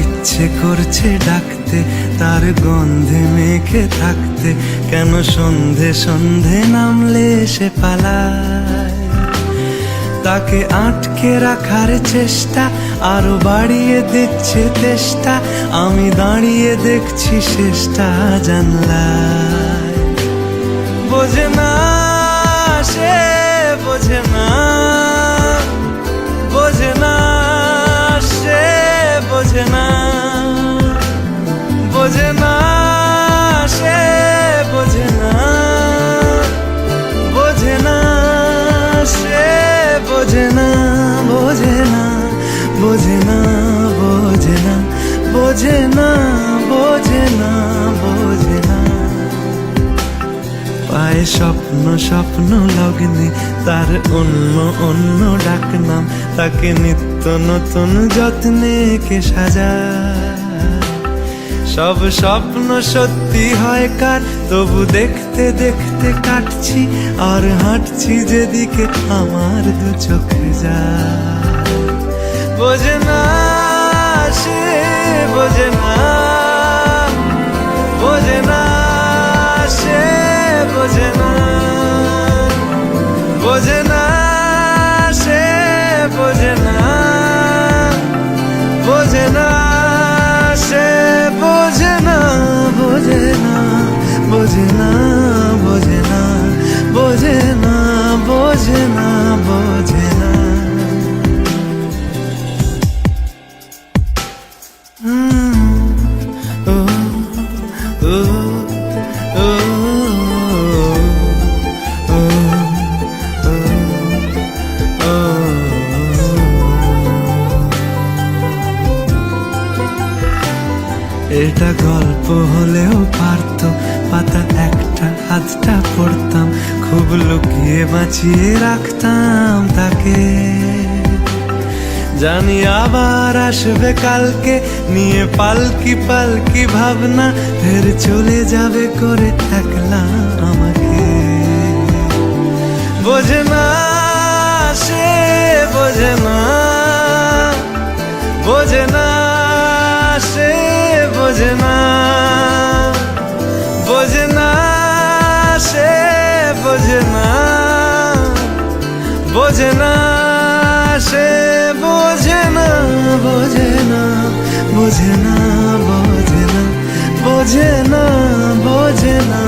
ইচ্ছে করছে ডাকতে, তার গন্ধে মেখে থাকতে, কেন সন্ধে সন্ধে নামলে সে পালায়। তাকে আটকে রাখার চেষ্টা আরো বাড়িয়ে দিচ্ছে তেষ্টা, আমি দাঁড়িয়ে দেখছি শেষটা জানলায়। বোঝে না সে, বোঝে না, বোঝে না সে, বোঝে না, বোঝে না সে, বোঝে না, বোঝে না সে, বোঝে না, বোঝে না, বোঝে না, বোঝে না, বোঝে না, বোঝে না, বোঝে না। পায়ে স্বপ্ন স্বপ্ন লগ্নে তার অন্য অন্য ডাকনাম, তাকে নিত্য নতুন যত্নে কে সাজায়। সব স্বপ্ন সত্যি হয় কার, তবু দেখতে দেখতে কাটছি আর হাঁটছি যেদিকে আমার দু চোখ যায়। বোঝে না সে, বোঝে না, বোঝে না সে, বোঝে না, বোঝে না সে, বোঝে না, বোঝে না সে, বোঝে না, বোঝে না, বোঝে না, বোঝে না, বোঝে না, বোঝে না, বোঝে না। এটা গল্প হলেও পারত, পাতা একটা হাতটা পড়তাম, খুব লুকিয়ে বাঁচিয়ে রাখতাম তাকে। জানি আবার আসবে কালকে, নিয়ে পালকি পালকি ভাবনা, ফের চলে যাবে করে একলা আমাকে। বোঝে না সে, বোঝে না, বোঝে না সে, বোঝে না, বোঝে না সে, বোঝে না, বোঝে না সে, বোঝে না, বোঝে না, বোঝে না, বোঝে না, বোঝে না, বোঝে না,